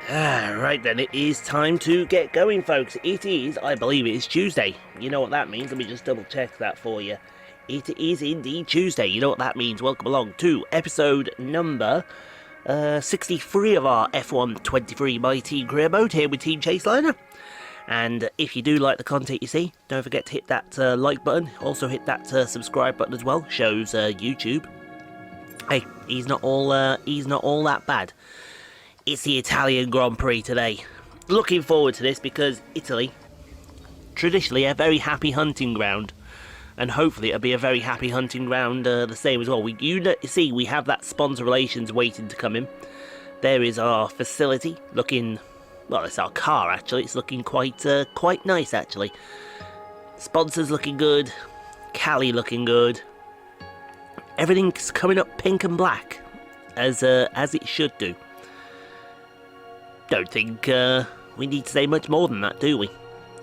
Right then, it is time to get going, folks. It is, I believe it is Tuesday. You know what that means, let me just double check that for you. It is indeed Tuesday, you know what that means. Welcome along to episode number 63 of our F1 23 My Team Career Mode here with Team Chaseliner. And if you do like the content you see, don't forget to hit that like button. Also hit that subscribe button as well, shows YouTube. Hey, he's not all that bad. It's the Italian Grand Prix today. Looking forward to this because Italy, traditionally a very happy hunting ground. And hopefully it'll be a very happy hunting ground the same as well. You see, we have that sponsor relations waiting to come in. There is our facility looking, well, it's our car actually. It's looking quite nice actually. Sponsors looking good. Callie looking good. Everything's coming up pink and black, as it should do. Don't think we need to say much more than that, do we?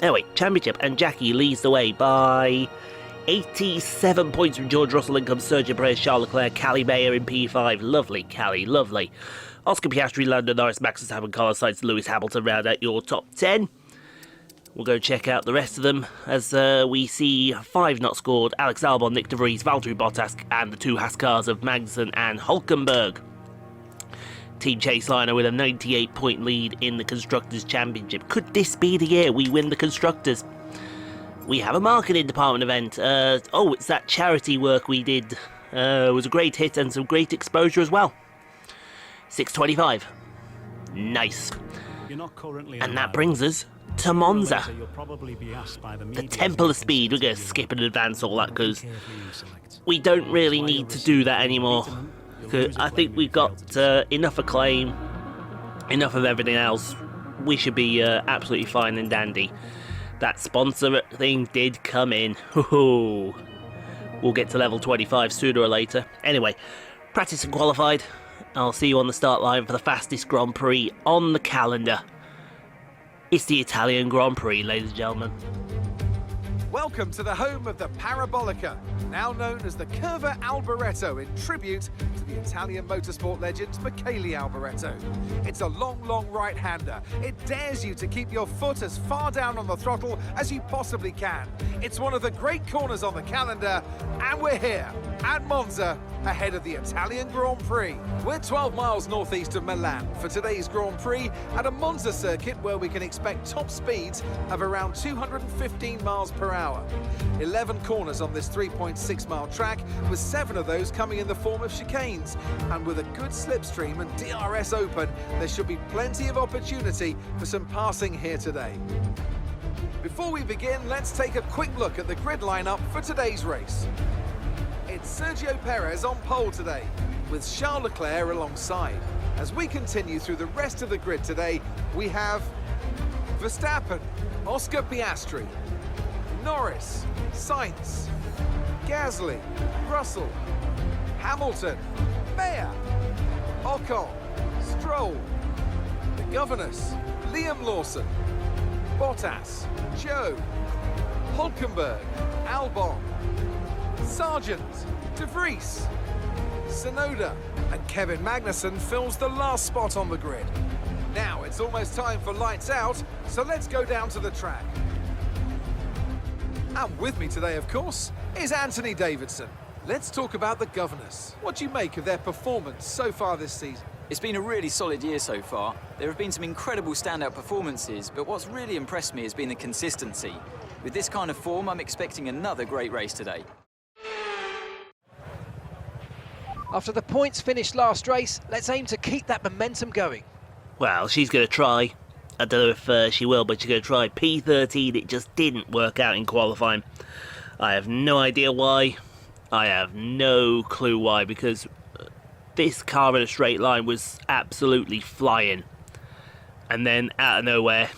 Anyway, championship, and Jackie leads the way by 87 points from George Russell. In comes Sergio Perez, Charles Leclerc, Callie Mayer in P5. Lovely, Callie, lovely. Oscar Piastri, Lando Norris, Max Verstappen, Carlos Sainz, Lewis Hamilton round out your top 10. We'll go check out the rest of them as we see 5 not scored. Alex Albon, Nick De Vries, Valtteri Bottas, and the 2 Haas cars of Magnussen and Hulkenberg. Team Chaseliner with a 98-point lead in the Constructors' Championship. Could this be the year we win the Constructors? We have a marketing department event. Oh, it's that charity work we did. It was a great hit and some great exposure as well. 6:25. Nice. And that brings us to Monza. The Temple of Speed. We're going to skip and advance all that because we don't really need to do that anymore. I think we've got enough acclaim, enough of everything else. We should be absolutely fine and dandy. That sponsor thing did come in. We'll get to level 25 sooner or later. Anyway, practice and qualified. I'll see you on the start line for the fastest Grand Prix on the calendar. It's the Italian Grand Prix, ladies and gentlemen. Welcome to the home of the Parabolica, now known as the Curva Alboreto in tribute to the Italian motorsport legend Michele Alboreto. It's a long right-hander. It dares you to keep your foot as far down on the throttle as you possibly can. It's one of the great corners on the calendar, and we're here at Monza, ahead of the Italian Grand Prix. We're 12 miles northeast of Milan for today's Grand Prix at a Monza circuit where we can expect top speeds of around 215 miles per hour. 11 corners on this 3.6-mile track, with 7 of those coming in the form of chicanes. And with a good slipstream and DRS open, there should be plenty of opportunity for some passing here today. Before we begin, let's take a quick look at the grid lineup for today's race. It's Sergio Perez on pole today, with Charles Leclerc alongside. As we continue through the rest of the grid today, we have Verstappen, Oscar Piastri, Norris, Sainz, Gasly, Russell, Hamilton, Mayer, Ocon, Stroll, the Governors, Liam Lawson, Bottas, Joe, Hulkenberg, Albon, Sargent, De Vries, Tsunoda, and Kevin Magnussen fills the last spot on the grid. Now it's almost time for lights out, so let's go down to the track. And with me today, of course, is Anthony Davidson. Let's talk about the Governors. What do you make of their performance so far this season? It's been a really solid year so far. There have been some incredible standout performances, but what's really impressed me has been the consistency. With this kind of form, I'm expecting another great race today. After the points finished last race, let's aim to keep that momentum going. Well, she's going to try. I don't know if she will, but she's going to try. P13, it just didn't work out in qualifying. I have no idea why. I have no clue why, because this car in a straight line was absolutely flying. And then, out of nowhere,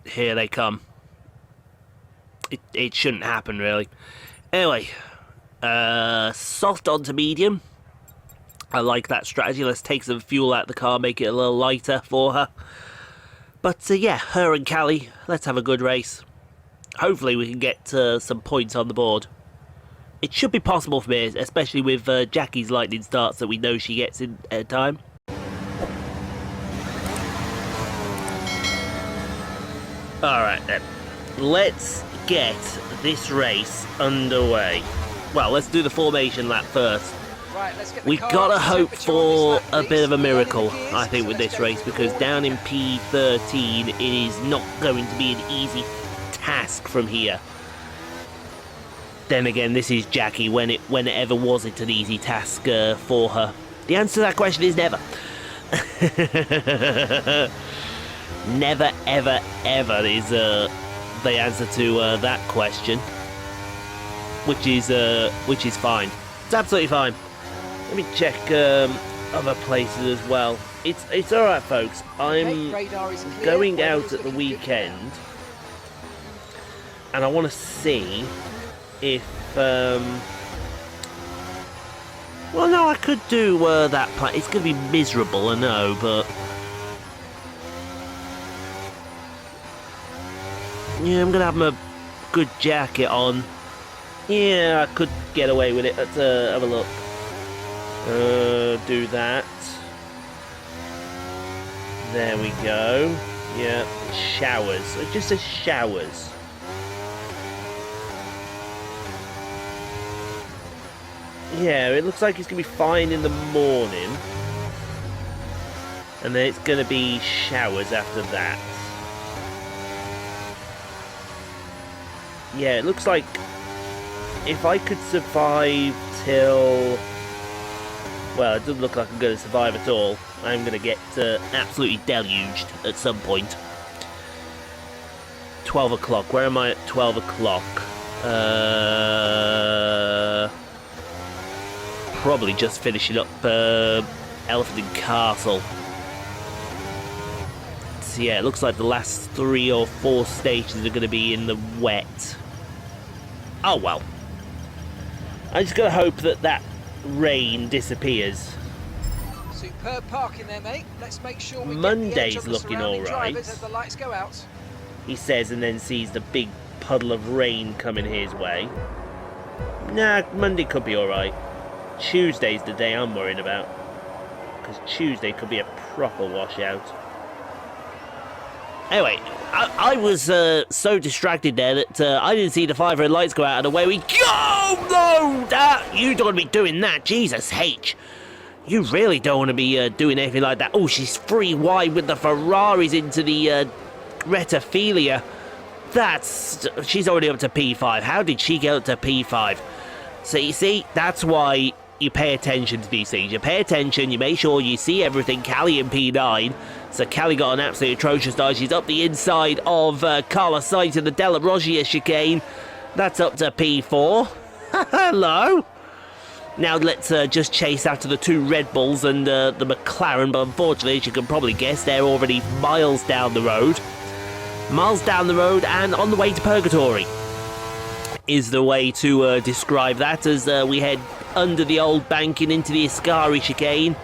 here they come. It shouldn't happen, really. Anyway, soft onto medium. I like that strategy. Let's take some fuel out of the car, make it a little lighter for her. But yeah, her and Callie, let's have a good race. Hopefully we can get some points on the board. It should be possible for me, especially with Jackie's lightning starts that we know she gets in at a time. Alright then, let's get this race underway. Well, let's do the formation lap first. Right, let's get the We've car got to up to hope temperature on for this lap, a bit of a please. miracle, Learning the gears, I think, so with let's this go race, because forward. down in P13 it is not going to be an easy task from here. Then again, this is Jackie. When it ever was it an easy task for her? The answer to that question is never. Never, ever, ever is the answer to that question, which is fine. It's absolutely fine. Let me check other places as well. It's all right, folks. I'm Radar is clear. going Weather out is at the looking good weekend, and I want to see if well, no, I could do that plan. It's going to be miserable, I know, but yeah, I'm going to have my good jacket on. Yeah, I could get away with it. Let's have a look. Do that. There we go. Yeah, showers. It just says showers. Yeah, it looks like it's going to be fine in the morning. And then it's going to be showers after that. Yeah, it looks like if I could survive till... Well, it doesn't look like I'm going to survive at all. I'm going to get absolutely deluged at some point. 12 o'clock. Where am I at 12 o'clock? Probably just finishing up Elephant and Castle. So yeah, it looks like the last 3 or 4 stations are going to be in the wet. Oh well. I'm just going to hope that rain disappears. Superb parking there, mate. Let's make sure we Monday's get the edge on the looking surrounding all right. drivers as the lights go out. He says, and then sees the big puddle of rain coming his way. Nah, Monday could be alright. Tuesday's the day I'm worried about, because Tuesday could be a proper washout. Anyway, I was so distracted there that I didn't see the 5 red lights go out, and away we go! No! You don't want to be doing that, Jesus H. You really don't want to be doing anything like that. Oh, she's free wide with the Ferraris into the Retaphilia. She's already up to P5. How did she get up to P5? So you see, that's why you pay attention to these things. You pay attention, you make sure you see everything. Callie in P9. So Callie got an absolutely atrocious dive. She's up the inside of Carlos Sainz in the Della Roggia chicane. That's up to P4. Hello. Now let's just chase after the 2 Red Bulls and the McLaren. But unfortunately, as you can probably guess, they're already miles down the road. Miles down the road and on the way to Purgatory is the way to describe that, as we head under the old banking into the Ascari chicane.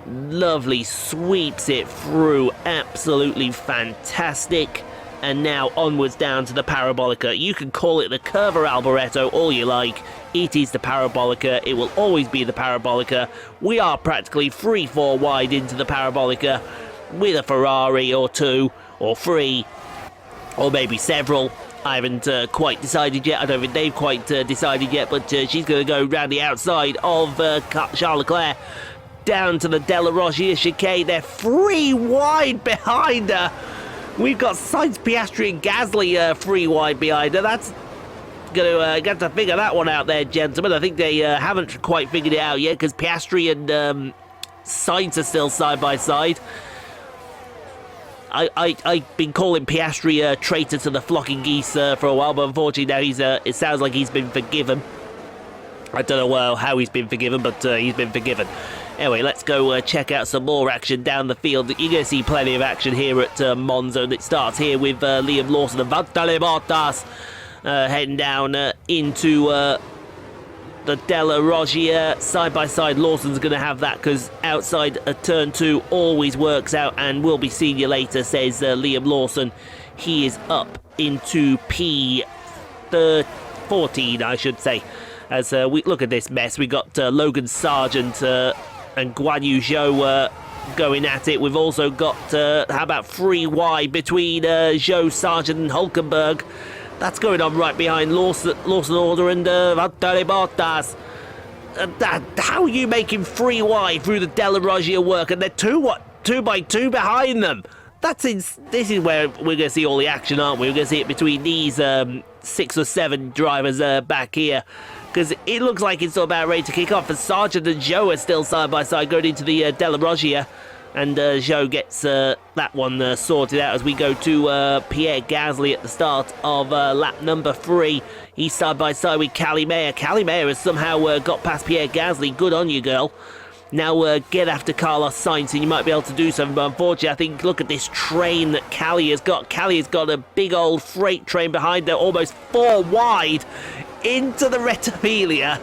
Lovely, sweeps it through, absolutely fantastic. And now onwards down to the Parabolica. You can call it the Curva Alboreto all you like. It is the Parabolica. It will always be the Parabolica. We are practically 3-4 wide into the Parabolica with a Ferrari or 2 or 3 or maybe several. I haven't quite decided yet. I don't think they've quite decided yet, but she's going to go round the outside of Charles Leclerc down to the Della Roggia chicane. They're 3 wide behind her. We've got Sainz, Piastri and Gasly 3 wide behind her. That's going to get to figure that one out there, gentlemen. I think they haven't quite figured it out yet, because Piastri and Sainz are still side by side. I've been calling Piastri a traitor to the flocking geese for a while, but unfortunately now it sounds like he's been forgiven. I don't know how he's been forgiven, but he's been forgiven. Anyway, let's go check out some more action down the field. You're going to see plenty of action here at Monza, and it starts here with Liam Lawson and Valtteri Bottas heading down into the Della Roggia. Side by side, Lawson's going to have that, because outside a turn 2 always works out, and we'll be seeing you later, says Liam Lawson. He is up into P14, I should say. As we look at this mess, we got Logan Sargent and Guan Yu Zhou going at it. We've also got, how about free wide between Joe Sargent and Hulkenberg. That's going on right behind Lawson Order and Valtteri Bottas. How are you making free wide through the Della Roggia work, and they're 2 by 2 behind them? This is where we're going to see all the action, aren't we? We're going to see it between these 6 or 7 drivers back here, because it looks like it's about ready to kick off. And Sargent and Joe are still side by side going into the Della Roggia, and Joe gets that one sorted out as we go to Pierre Gasly at the start of lap number 3. He's side by side with Callie Mayer. Callie Mayer has somehow got past Pierre Gasly. Good on you, girl. Now get after Carlos Sainz, and you might be able to do something, but unfortunately I think, look at this train that Callie has got. Callie has got a big old freight train behind her, almost 4 wide into the Rettifilia.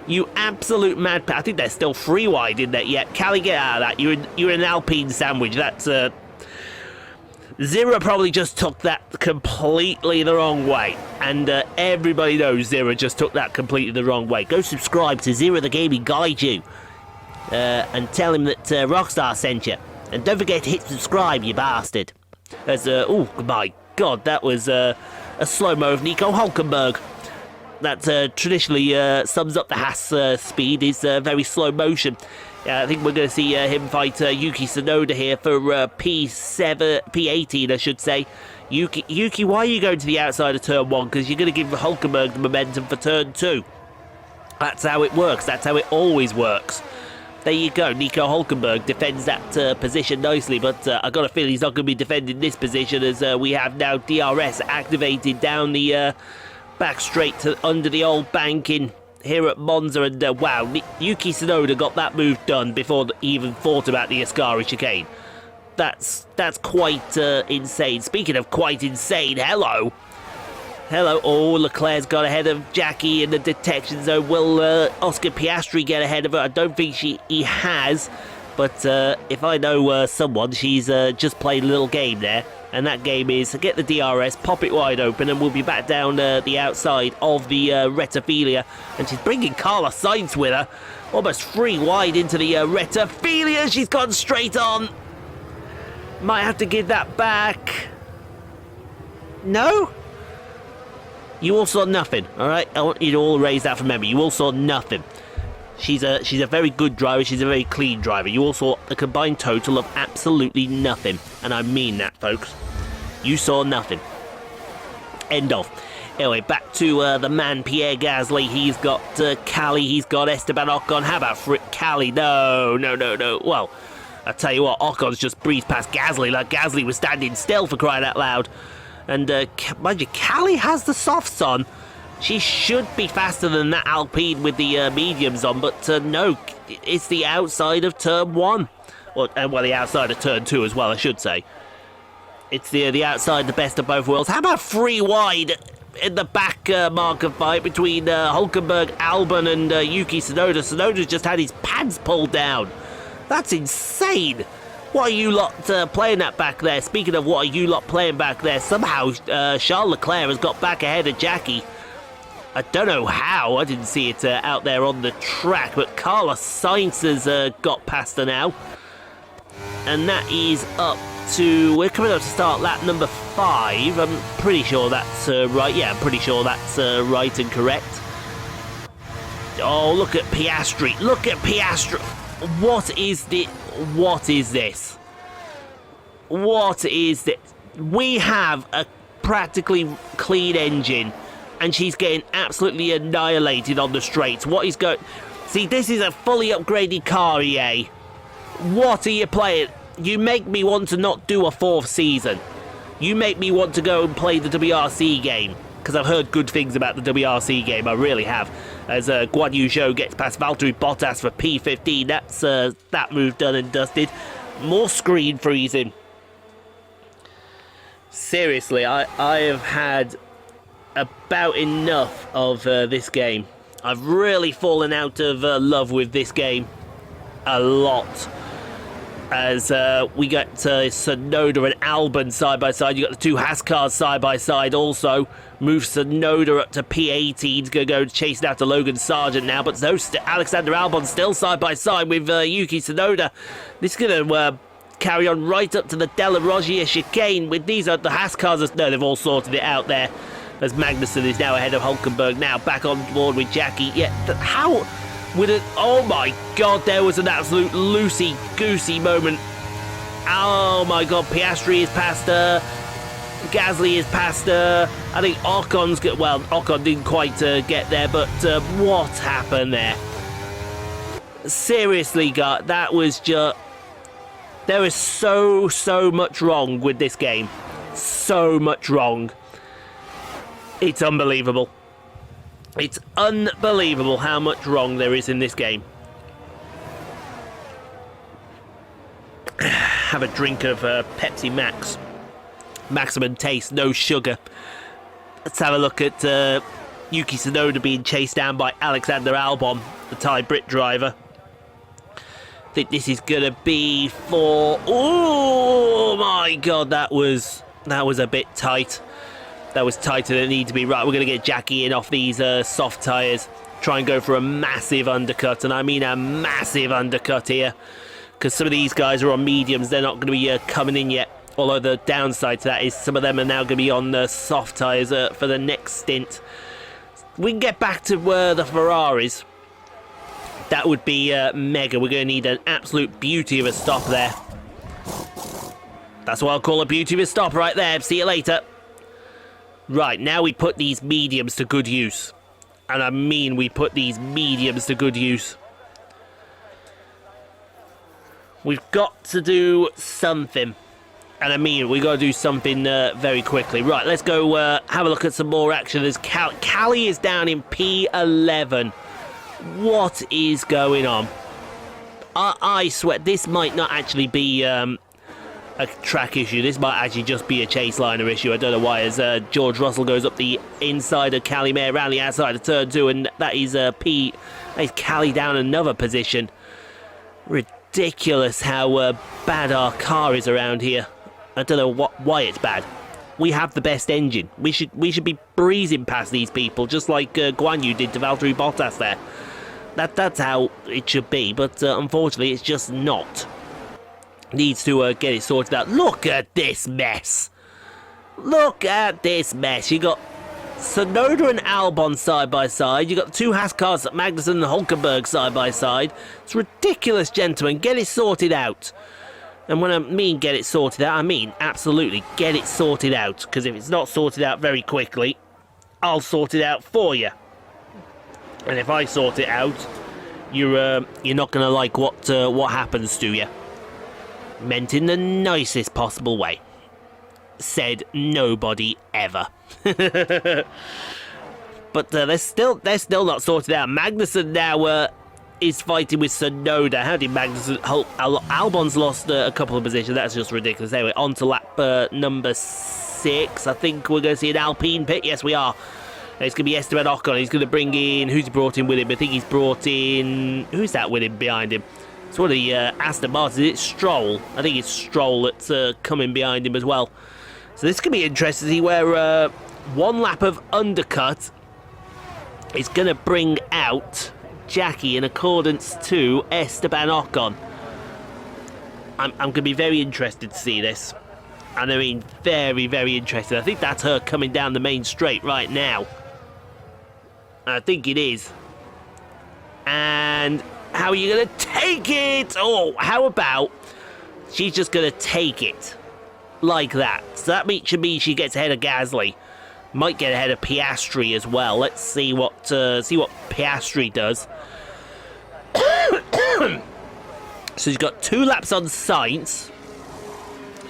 You absolute mad... I think they're still 3 wide in there yet. Callie, get out of that. You're an Alpine sandwich. That's... Zira probably just took that completely the wrong way, and everybody knows Zira just took that completely the wrong way. Go subscribe to Zira the Gaming Guide you. And tell him that Rockstar sent you. And don't forget to hit subscribe, you bastard. As oh my god, that was a slow-mo of Nico Hulkenberg. That traditionally sums up the Haas speed, is very slow motion. I think we're going to see him fight Yuki Tsunoda here for P18, I should say. Yuki, why are you going to the outside of turn 1? Because you're going to give Hulkenberg the momentum for turn 2. That's how it works. That's how it always works. There you go. Nico Hulkenberg defends that position nicely, but I've got a feeling he's not going to be defending this position, as we have now DRS activated down the back straight to under the old banking here at Monza, and wow, Yuki Tsunoda got that move done before he even thought about the Ascari chicane. That's quite insane. Speaking of quite insane, hello. Oh, Leclerc's got ahead of Jackie in the detection zone. Will Oscar Piastri get ahead of her? I don't think he has, but if I know someone, she's just played a little game there, and that game is get the DRS, pop it wide open, and we'll be back down the outside of the Rettifilia, and she's bringing Carlos Sainz with her, almost 3 wide into the Rettifilia. She's gone straight on. Might have to give that back. No? You all saw nothing, alright? I want you to all raise that from memory. You all saw nothing. She's a very good driver. She's a very clean driver. You all saw a combined total of absolutely nothing. And I mean that, folks. You saw nothing. End of. Anyway, back to the man, Pierre Gasly. He's got Callie. He's got Esteban Ocon. How about Callie? No. Well, I tell you what, Ocon's just breezed past Gasly like Gasly was standing still, for crying out loud. And mind you, Callie has the softs on. She should be faster than that Alpine with the mediums on, but no, it's the outside of turn 1. Well, the outside of turn 2 as well, I should say. It's the outside, the best of both worlds. How about 3 wide in the back marker fight between Hulkenberg, Albon and Yuki Tsunoda? Tsunoda's just had his pants pulled down. That's insane. What are you lot playing at back there? Speaking of what are you lot playing back there, somehow Charles Leclerc has got back ahead of Jackie. I don't know how. I didn't see it out there on the track, but Carlos Sainz has got past her now. And that is up to... We're coming up to start lap number 5. I'm pretty sure that's right. Yeah, I'm pretty sure that's right and correct. Oh, look at Piastri. Look at Piastri. What is this? What is this? What is this? We have a practically clean engine, and she's getting absolutely annihilated on the straights. What is going... See, this is a fully upgraded car, EA. What are you playing? You make me want to not do a 4th season. You make me want to go and play the WRC game, because I've heard good things about the WRC game. I really have. As Guan Yu Zhou gets past Valtteri Bottas for P15. That's that move done and dusted. More screen freezing. Seriously, I have had about enough of this game. I've really fallen out of love with this game. A lot. as we got Tsunoda and Albon side by side. You got the two Haas cars side by side also. Move Tsunoda up to P18. He's going to go chasing after Logan Sargent now, but no, Alexander Albon still side by side with Yuki Tsunoda. This is going to carry on right up to the Della Roggia chicane with these the Haas cars. No, they've all sorted it out there, as Magnussen is now ahead of Hulkenberg, now back on board with Jackie. Yeah, how would it... Oh my god, there was an absolute loosey-goosey moment. Oh my god, Piastri is past her, Gasly is past her. I think Ocon's got... Well, Ocon didn't quite get there, but what happened there? Seriously, God, that was just... There is so much wrong with this game. So much wrong. It's unbelievable. It's unbelievable how much wrong there is in this game. Have a drink of Pepsi Max. Maximum taste, no sugar. Let's have a look at Yuki Tsunoda being chased down by Alexander Albon, the Thai Brit driver. I think this is gonna be for... Oh my god, that was a bit tight. That was tighter than it needed to be. Right, we're gonna get Jackie in off these soft tyres. Try and go for a massive undercut, and I mean a massive undercut here, because some of these guys are on mediums. They're not going to be coming in yet. Although the downside to that is some of them are now going to be on soft tyres for the next stint. We can get back to the Ferraris. That would be mega. We're going to need an absolute beauty of a stop there. That's what I'll call a beauty of a stop right there. See you later. Right, now we put these mediums to good use. And I mean we put these mediums to good use. We've got to do something. And I mean, we've got to do something very quickly. Right, let's go have a look at some more action. As Callie is down in P11. What is going on? I swear, this might not actually be a track issue. This might actually just be a Chase-Liner issue. I don't know why, as George Russell goes up the inside of Callie May around the outside of turn 2, and that is Callie down another position. Ridiculous how bad our car is around here. I don't know why it's bad. We have the best engine. We should be breezing past these people, just like Guan Yu did to Valtteri Bottas there. That's how it should be, but unfortunately it's just not. Needs to get it sorted out. Look at this mess. Look at this mess. You got Tsunoda and Albon side by side. You got the two Haas cars, Magnussen and Hulkenberg side by side. It's ridiculous, gentlemen. Get it sorted out. And when I mean get it sorted out, I mean absolutely get it sorted out. Because if it's not sorted out very quickly, I'll sort it out for you. And if I sort it out, you're not going to like what happens to you. Meant in the nicest possible way. Said nobody ever. But they're still not sorted out. Magnussen now is fighting with Tsunoda. How did Magnussen... Albon's lost a couple of positions. That's just ridiculous. Anyway, on to lap number 6. I think we're going to see an Alpine pit. Yes, we are. It's going to be Esteban Ocon. He's going to bring in... Who's he brought in with him? I think he's brought in... Who's that with him behind him? It's one of the Aston Martins. Is it Stroll? I think it's Stroll that's coming behind him as well. So this could be interesting to see where one lap of undercut is going to bring out Jackie in accordance to Esteban Ocon. I'm going to be very interested to see this. And I mean very, very interested. I think that's her coming down the main straight right now. I think it is. And how are you going to take it? Oh, how about she's just going to take it like that. So that means she gets ahead of Gasly. Might get ahead of Piastri as well. Let's see what Piastri does. So she's got 2 laps on Sainz.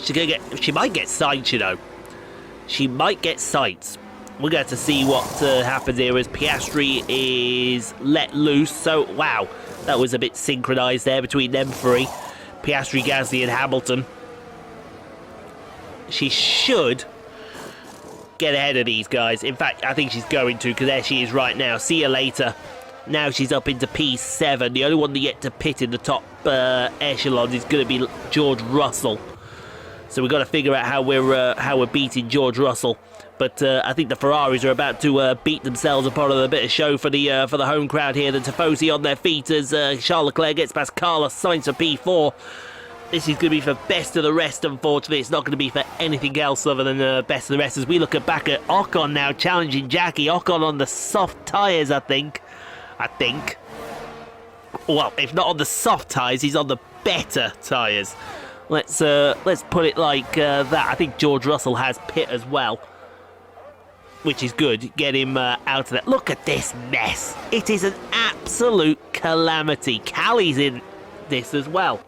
She might get Sainz, you know. She might get Sainz. We're going to see what happens here as Piastri is let loose. So, wow, that was a bit synchronised there between them 3. Piastri, Gasly and Hamilton. She should get ahead of these guys. In fact, I think she's going to, because there she is right now. See you later. Now she's up into P7. The only one to get to pit in the top echelons is going to be George Russell. So we've got to figure out how we're beating George Russell. But I think the Ferraris are about to beat themselves upon a bit of show for the home crowd here. The Tifosi on their feet as Charles Leclerc gets past Carlos Sainz for P4. This is going to be for best of the rest, unfortunately. It's not going to be for anything else other than best of the rest. As we look back at Ocon now challenging Jackie. Ocon on the soft tyres, I think. Well, if not on the soft tyres, he's on the better tyres. Let's put it like that. I think George Russell has pit as well, which is good. Get him out of that. Look at this mess. It is an absolute calamity. Callie's in this as well.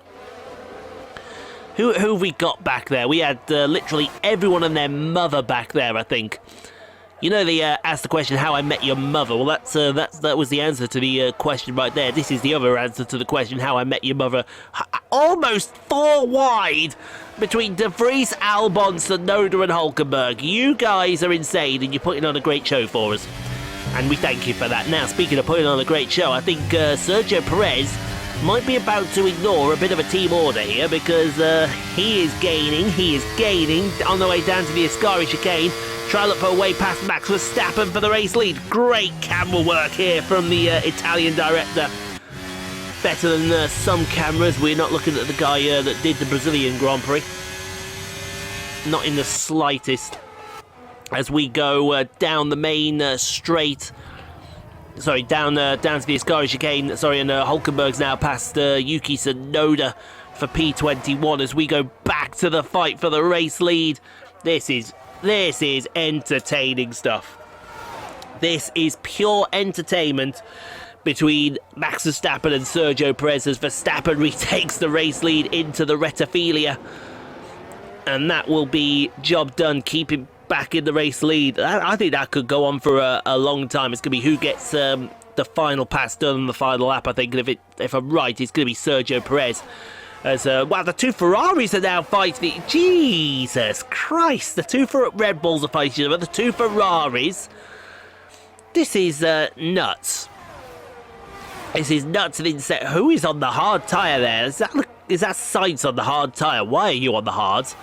Who have we got back there? We had literally everyone and their mother back there, I think. You know, they asked the question, how I met your mother. Well, that was the answer to the question right there. This is the other answer to the question, how I met your mother. Almost 4 wide between De Vries, Albon, Tsunoda and Hulkenberg. You guys are insane, and you're putting on a great show for us. And we thank you for that. Now, speaking of putting on a great show, I think Sergio Perez might be about to ignore a bit of a team order here, because he is gaining on the way down to the Ascari chicane. Try to look for a way past Max Verstappen for the race lead. Great camera work here from the Italian director. Better than some cameras. We're not looking at the guy that did the Brazilian Grand Prix. Not in the slightest. As we go down the main straight. Sorry, down to the Ascari chicane. Sorry, and Hulkenberg's now past Yuki Tsunoda for P21 as we go back to the fight for the race lead. This is entertaining stuff. This is pure entertainment between Max Verstappen and Sergio Perez as Verstappen retakes the race lead into the Rettifilia. And that will be job done, keeping back in the race lead. I think that could go on for a long time. It's going to be who gets the final pass done on the final lap, I think. And if I'm right, it's going to be Sergio Perez. As wow, the 2 Ferraris are now fighting. Jesus Christ, the 2 Red Bulls are fighting each other. The 2 Ferraris. This is nuts. This is nuts and insane. Who is on the hard tyre there? Is that Sainz on the hard tyre? Why are you on the hards?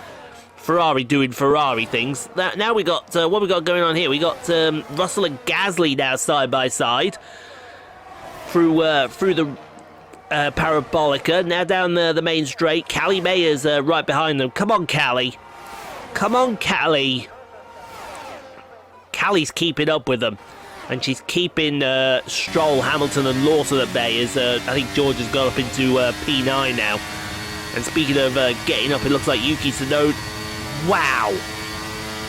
Ferrari doing Ferrari things. Now we got what we got going on here. We got Russell and Gasly now side by side through the Parabolica. Now down the main straight. Callie Mayer's right behind them. Come on, Callie. Come on, Callie. Callie's keeping up with them. And she's keeping Stroll, Hamilton and Lawson at bay as I think George has got up into P9 now. And speaking of getting up, it looks like Yuki Tsunoda. Wow.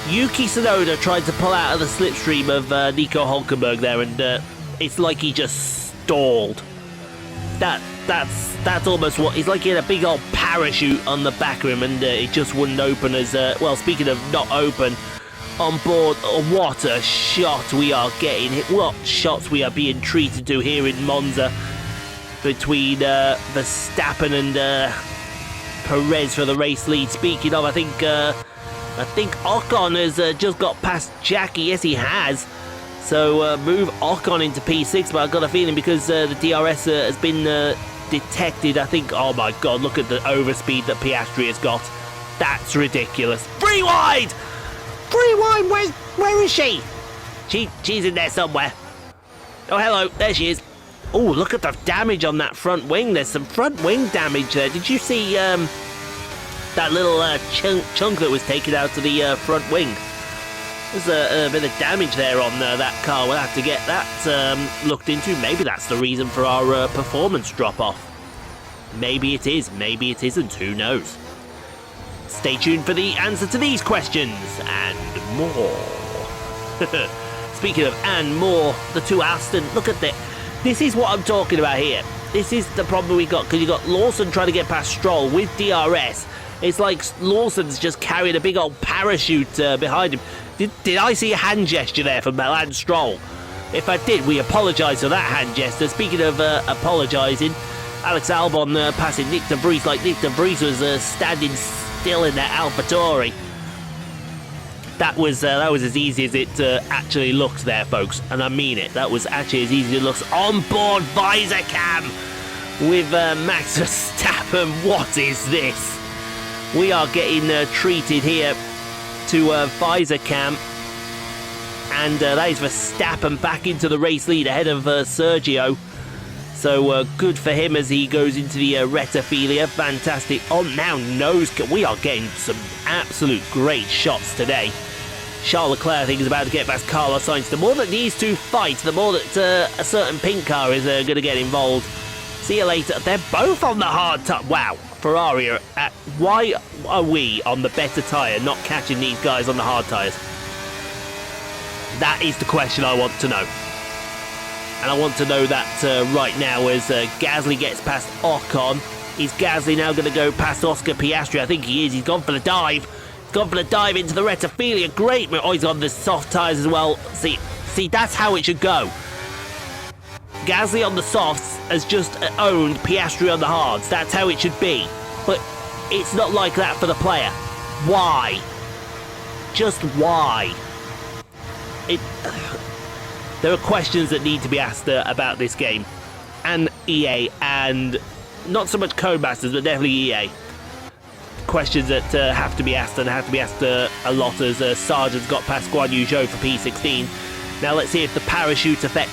Yuki Tsunoda tried to pull out of the slipstream of Nico Hulkenberg there, and it's like he just stalled. That's almost what it's like. He had a big old parachute on the back of him, and it just wouldn't open. As well, speaking of not open on board, what a shot we are getting. What shots we are being treated to here in Monza between Verstappen and Perez for the race lead. Speaking of, I think Ocon has just got past Jackie. Yes, he has. So move Ocon into P6, but I've got a feeling because the DRS has been detected, I think. Oh my god, look at the overspeed that Piastri has got. That's ridiculous. Free wide! Free wide, where is she? She's in there somewhere. Oh, hello, there she is. Oh, look at the damage on that front wing. There's some front wing damage there. Did you see that little chunk that was taken out of the front wing? There's a bit of damage there on that car. We'll have to get that looked into. Maybe that's the reason for our performance drop-off. Maybe it is, maybe it isn't. Who knows? Stay tuned for the answer to these questions and more. Speaking of and more, the 2 Aston, look at that. This is what I'm talking about here. This is the problem we got, because you got Lawson trying to get past Stroll with DRS. It's like Lawson's just carrying a big old parachute behind him. Did I see a hand gesture there from Lance Stroll? If I did, we apologise for that hand gesture. Speaking of apologising, Alex Albon passing Nick De Vries like Nick De Vries was standing still in that AlphaTauri. That was as easy as it actually looks there, folks, and I mean it. That was actually as easy as it looks. On-board visor cam with Max Verstappen. What is this? We are getting treated here to visor cam, and that is Verstappen back into the race lead ahead of Sergio. So good for him as he goes into the retophilia. Fantastic. On now nose. We are getting some absolute great shots today. Charles Leclerc, I think, is about to get past Carlos Sainz. The more that these two fight, the more that a certain pink car is going to get involved. See you later. They're both on the hard tyre. Wow. Ferrari are at... Why are we on the better tyre not catching these guys on the hard tyres? That is the question I want to know. And I want to know that right now as Gasly gets past Ocon. Is Gasly now going to go past Oscar Piastri? I think he is. He's gone for the dive. He's gone for the dive into the retophilia. Great. Oh, he's on the soft tyres as well. See, that's how it should go. Gasly on the softs has just owned Piastri on the hards. That's how it should be. But it's not like that for the player. Why? Just why? There are questions that need to be asked about this game, and EA, and not so much Codemasters, but definitely EA. Questions that have to be asked, and have to be asked a lot, as Sargent's got past Guan Yu Zhou for P16. Now let's see if the parachute effect...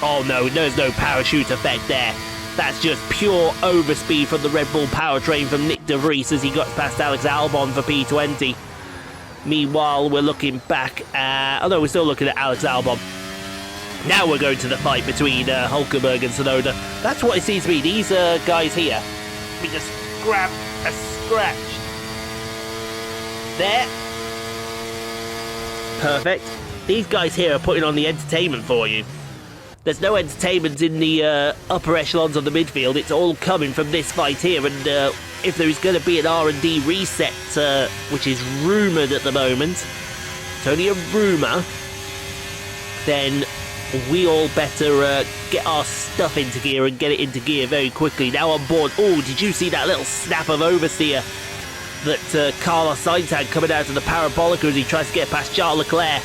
oh no, there's no parachute effect there. That's just pure overspeed from the Red Bull powertrain from Nick De Vries as he got past Alex Albon for P20. Meanwhile, we're looking back at... Oh no, we're still looking at Alex Albon. Now we're going to the fight between Hulkenberg and Tsunoda. That's what it seems to be. These guys here. Let me just grab a scratch. There. Perfect. These guys here are putting on the entertainment for you. There's no entertainment in the upper echelons of the midfield. It's all coming from this fight here. And if there is going to be an R&D reset, which is rumoured at the moment, it's only a rumour, then we all better get our stuff into gear and get it into gear very quickly. Now on board. Oh, did you see that little snap of oversteer that Carlos Sainz had coming out of the parabolica as he tries to get past Charles Leclerc?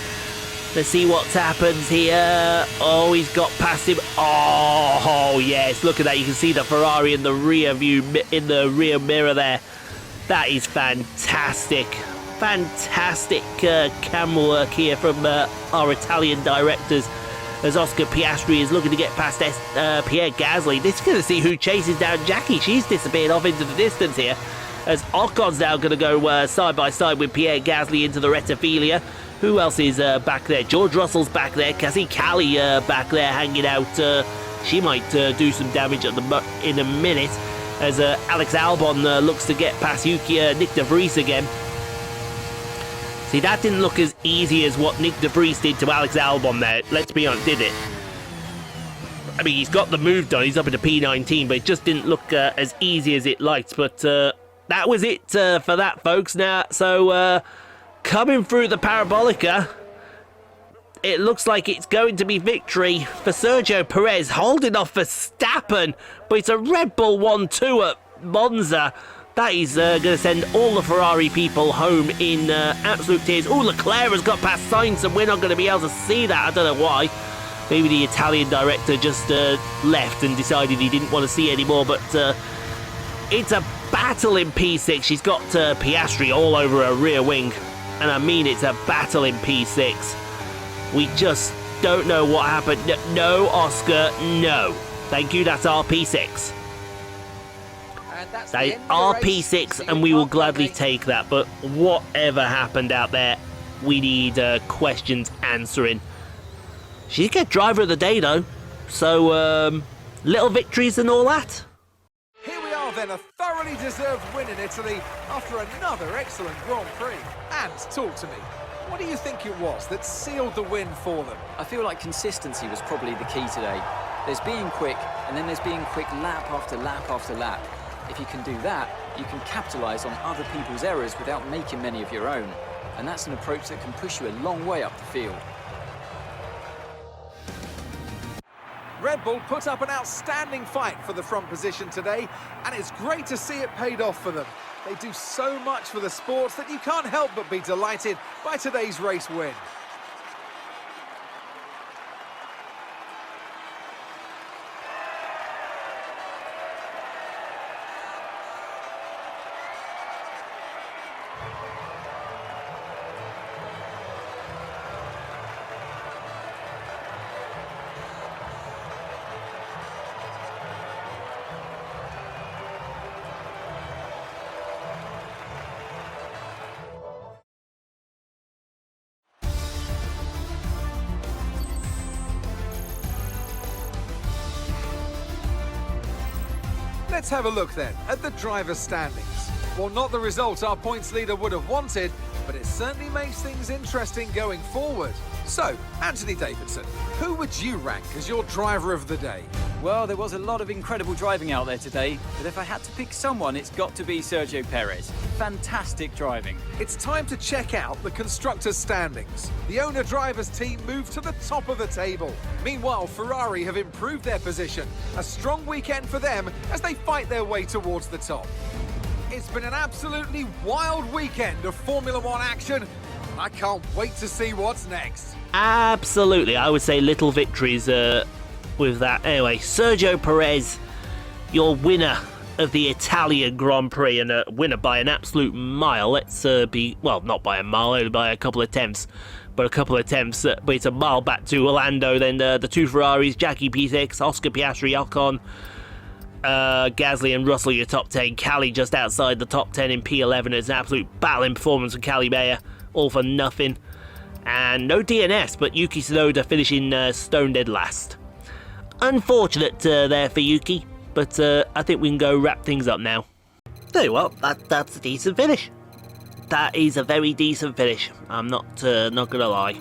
Let's see what happens here. Oh, he's got past him. Oh, yes. Look at that. You can see the Ferrari in the rear view, in the rear mirror there. That is fantastic. Fantastic camera work here from our Italian directors, as Oscar Piastri is looking to get past Pierre Gasly. This is going to see who chases down Jackie. She's disappeared off into the distance here, as Ocon's now going to go side by side with Pierre Gasly into the retophilia. Who else is back there? George Russell's back there. Can see Callie back there hanging out. She might do some damage in a minute, as Alex Albon looks to get past Nick De Vries again. See, that didn't look as easy as what Nick De Vries did to Alex Albon there. Let's be honest, did it? I mean, he's got the move done. He's up into P19, but it just didn't look as easy as it liked. But that was it for that, folks. Now, so coming through the parabolica, it looks like it's going to be victory for Sergio Perez, holding off Verstappen. But it's a Red Bull 1-2 at Monza. That is going to send all the Ferrari people home in absolute tears. Oh, Leclerc has got past Sainz, and we're not going to be able to see that. I don't know why. Maybe the Italian director just left and decided he didn't want to see anymore. But it's a battle in P6. She's got Piastri all over her rear wing. And I mean, it's a battle in P6. We just don't know what happened. No, Oscar, no. Thank you, that's our P6. That is our P6, and we will gladly take that. But whatever happened out there, we need questions answering. She did get driver of the day, though. So, little victories and all that. Here we are then, a thoroughly deserved win in Italy after another excellent Grand Prix. And talk to me, what do you think it was that sealed the win for them? I feel like consistency was probably the key today. There's being quick, and then there's being quick lap after lap after lap. If you can do that, you can capitalise on other people's errors without making many of your own. And that's an approach that can push you a long way up the field. Red Bull put up an outstanding fight for the front position today, and it's great to see it paid off for them. They do so much for the sport that you can't help but be delighted by today's race win. Let's have a look then at the driver's standings. Well, not the result our points leader would have wanted, but it certainly makes things interesting going forward. So, Anthony Davidson, who would you rank as your driver of the day? Well, there was a lot of incredible driving out there today, but if I had to pick someone, it's got to be Sergio Perez. Fantastic driving. It's time to check out the constructors' standings. The owner-drivers team moved to the top of the table. Meanwhile, Ferrari have improved their position. A strong weekend for them as they fight their way towards the top. It's been an absolutely wild weekend of Formula One action. I can't wait to see what's next. Absolutely, I would say little victories with that. Anyway, Sergio Perez, your winner of the Italian Grand Prix, and a winner by an absolute mile. Let's well, not by a mile, only by a couple of tenths, but a couple of tenths. But it's a mile back to Orlando. Then the two Ferraris, Jackie P6, Oscar Piastri, Ocon, Gasly and Russell, your top 10. Callie just outside the top 10 in P11. It's an absolute battling performance from Callie Bayer, all for nothing. And no DNS, but Yuki Tsunoda finishing stone dead last. Unfortunate there for Yuki, but I think we can go wrap things up now. Tell you what, that's a decent finish. That is a very decent finish. I'm not gonna lie.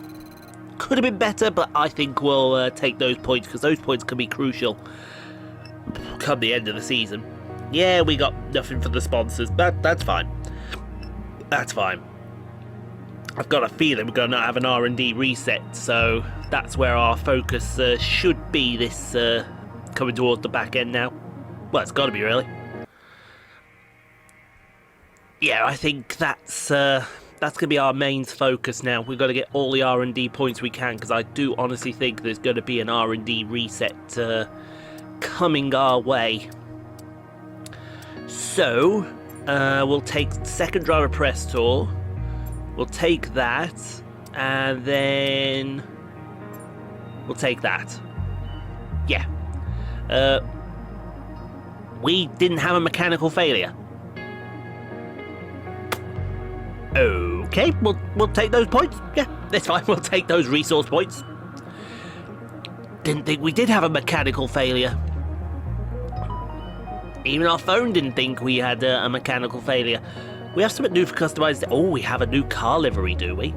Could have been better, but I think we'll take those points, because those points can be crucial come the end of the season. Yeah, we got nothing for the sponsors, but that's fine. That's fine. I've got a feeling we're going to have an R&D reset, so that's where our focus should be this coming towards the back end now. Well, it's got to be, really. Yeah, I think that's going to be our main focus now. We've got to get all the R&D points we can, because I do honestly think there's going to be an R&D reset coming our way. So, we'll take second driver press tour. We'll take that, and then we'll take that. Yeah. We didn't have a mechanical failure. Okay, we'll take those points. Yeah, that's fine. We'll take those resource points. Didn't think we did have a mechanical failure. Even our phone didn't think we had a mechanical failure. We have something new for customized. Oh, we have a new car livery, do we?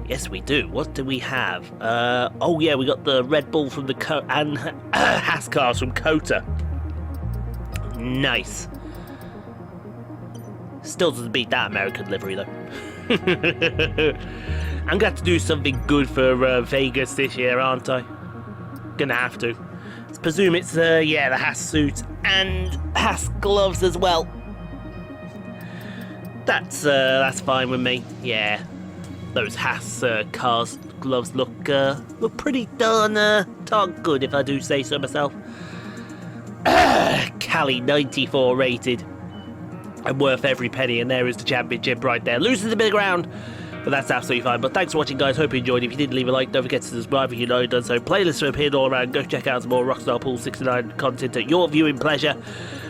Yes, we do. What do we have? Oh yeah, we got the Red Bull from the and Haas cars from Kota. Nice. Still doesn't beat that American livery though. I'm gonna have to do something good for Vegas this year, aren't I? Gonna have to. Let's presume it's yeah, the Haas suit and Haas gloves as well. That's fine with me. Yeah, those Haas cars gloves look pretty darn good, if I do say so myself. Callie 94 rated and worth every penny, and there is the championship right there. Loses a bit of ground, but that's absolutely fine. But thanks for watching, guys. Hope you enjoyed. If you did, leave a like. Don't forget to subscribe if you know you've done so. Playlists are appeared all around. Go check out some more Rockstar Pool 69 content at your viewing pleasure.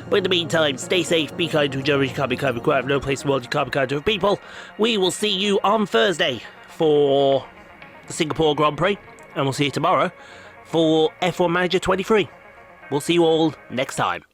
But in the meantime, stay safe, be kind to each other. You can't be kind to crowd. No place in the world you can't be kind to people. We will see you on Thursday for the Singapore Grand Prix, and we'll see you tomorrow for F1 Manager 23. We'll see you all next time.